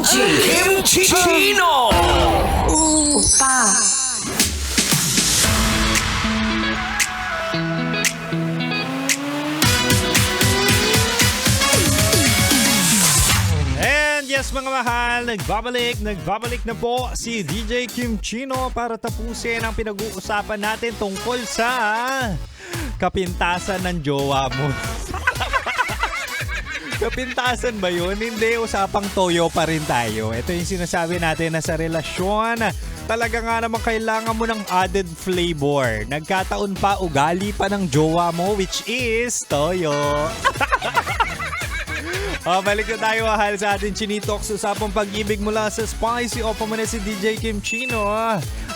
Kimchi Chino! 오빠, And yes mga mahal, nagbabalik na po si DJ Kim Chino para tapusin ang pinag-uusapan natin tungkol sa kapintasan ng jowa mo. Kapintasan ba yun? Hindi, usapang toyo pa rin tayo. Ito yung sinasabi natin na sa relasyon, talaga nga naman kailangan mo ng added flavor. Nagkataon pa, ugali pa ng jowa mo, which is toyo. Balik na tayo mahal sa ating Chinitox. Usapang pag-ibig mula sa Spicy. Opo mo na si DJ Kim Chino.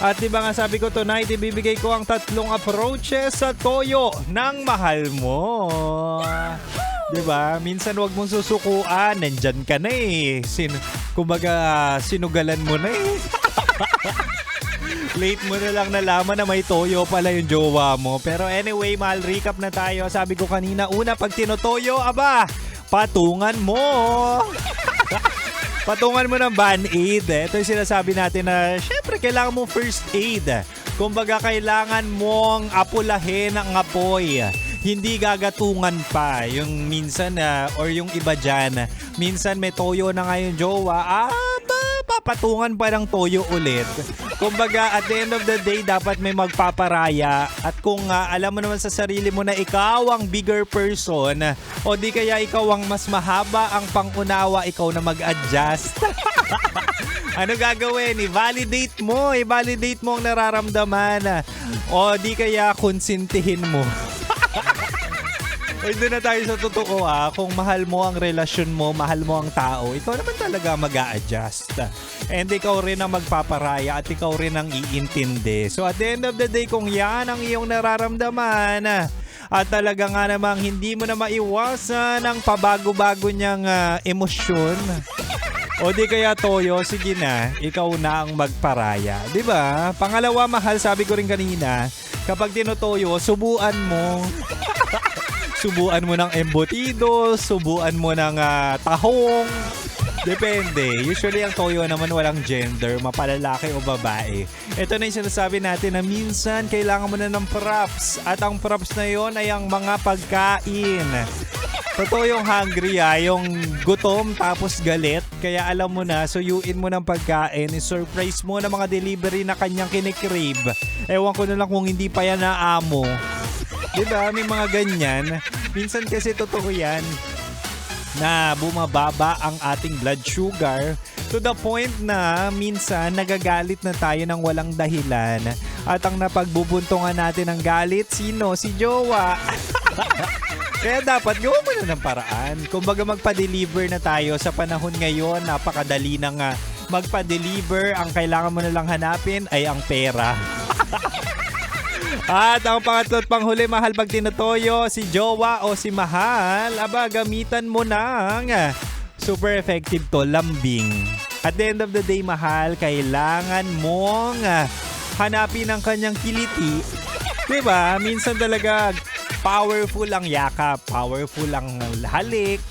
At diba nga sabi ko tonight, ibibigay ko ang 3 approaches sa toyo ng mahal mo. Diba? Minsan wag mong susukuan. Nandyan ka na eh. Kumbaga, sinugalan mo na eh. Late mo na lang nalaman na may toyo pala yung jowa mo. Pero anyway, mahal, recap na tayo. Sabi ko kanina, una pag tinotoyo, aba, patungan mo. Patungan mo ng Band-Aid. Ito yung sinasabi natin na syempre kailangan mo first aid. Kumbaga kailangan mong apulahin ang apoy. Hindi gagatungan pa. Yung minsan or yung iba dyan, minsan may toyo na nga yung jowa, papatungan pa ng toyo ulit. Kumbaga, at the end of the day, dapat may magpaparaya. At kung alam mo naman sa sarili mo na ikaw ang bigger person, o di kaya ikaw ang mas mahaba ang pangunawa, ikaw na mag-adjust. Ano gagawin? I-validate mo ang nararamdaman. O di kaya konsintihin mo. Uy, doon na tayo sa totoo kung mahal mo ang relasyon mo, mahal mo ang tao, ikaw naman talaga mag-a-adjust. And ikaw rin ang magpaparaya at ikaw rin ang iintindi. So at the end of the day, kung yan ang iyong nararamdaman, at talaga nga namang hindi mo na maiwasan ang pabago-bago niyang emosyon, o di kaya toyo, sige na, ikaw na ang magparaya. Diba? Pangalawa, mahal, sabi ko rin kanina, kapag tinutoyo, subuan mo. Subuan mo ng embutido, subuan mo ng tahong. Depende. Usually ang toyo naman walang gender, mapalalaki o babae. Ito na yung sinasabi natin na minsan kailangan mo na ng props. At ang props na yon ay ang mga pagkain. Totoo yung hungry yung gutom tapos galit. Kaya alam mo na, suyuin mo ng pagkain, i-surprise mo ng mga delivery na kanyang kinikrave. Ewan ko na lang kung hindi pa yan naamo. Diba? May mga ganyan. Minsan kasi totoo yan na bumababa ang ating blood sugar to the point na minsan nagagalit na tayo ng walang dahilan. At ang napagbubuntungan natin ng galit, sino? Si jowa. Kaya dapat gawin mo na ng paraan. Kumbaga magpa-deliver na tayo sa panahon ngayon. Napakadali na nga magpa-deliver. Ang kailangan mo na lang hanapin ay ang pera. At ang pangatlo at panghuli, mahal, pag tinutoyo si jowa o si mahal, aba, gamitan mo ng super effective to, lambing. At the end of the day, mahal, kailangan mong hanapin ang kanyang kiliti. Diba? Minsan talaga powerful ang yakap, powerful ang halik,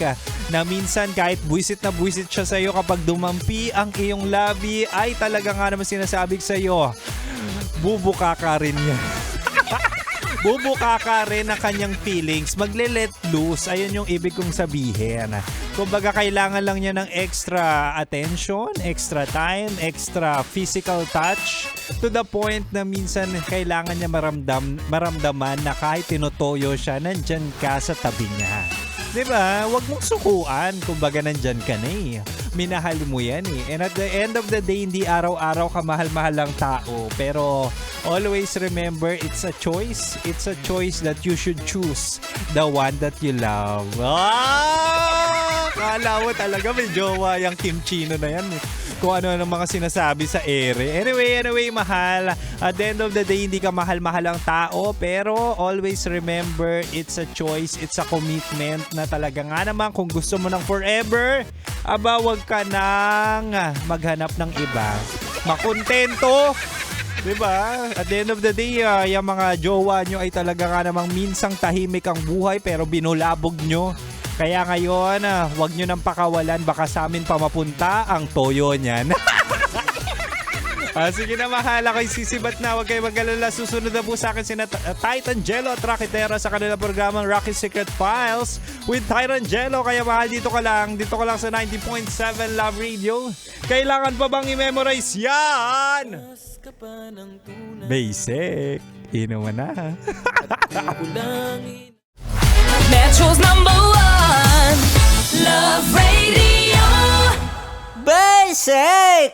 na minsan kahit buwisit na buwisit siya sa'yo, kapag dumampi ang iyong labi, ay talaga nga naman sinasabi sa'yo, bubuka ka rin yan. Bubuka ka rin ng kanyang feelings. Magle-let loose. Ayun yung ibig kong sabihin. Kumbaga kailangan lang niya ng extra attention, extra time, extra physical touch. To the point na minsan kailangan niya maramdaman na kahit tinutoyo siya, nandyan ka sa tabi niya. Diba? Huwag mong sukuan. Kumbaga nandyan ka na eh. Minahal mo yan eh. And at the end of the day, hindi araw-araw ka mahal-mahal lang tao. Pero always remember, it's a choice. It's a choice that you should choose the one that you love. Kala mo talaga may jowa yung Kim Chino na yan. Kung ano ang mga sinasabi sa ere. Anyway, mahal. At the end of the day, hindi ka mahal-mahal ang tao. Pero always remember, it's a choice. It's a commitment na talaga nga naman kung gusto mo ng forever, aba, wag ka nang maghanap ng iba. Makontento. Diba? At the end of the day, yung mga jowa nyo ay talaga nga namang minsang tahimik ang buhay pero binulabog nyo. Kaya ngayon, wag nyo nang pakawalan, baka sa amin pa mapunta ang toyo niyan. Sige na, mahal, ako'y sisibat na. Huwag kayo mag-alala. Susunod na po sa akin sina Titan Jello at Rocky Terra sa kanilang programang Rocky Secret Files with Titan Jello. Kaya mahal, dito ka lang sa 90.7 Love Radio. Kailangan pa bang i-memorize yan? Basic. Inuman na. Metro's #1 Love Radio. Basic!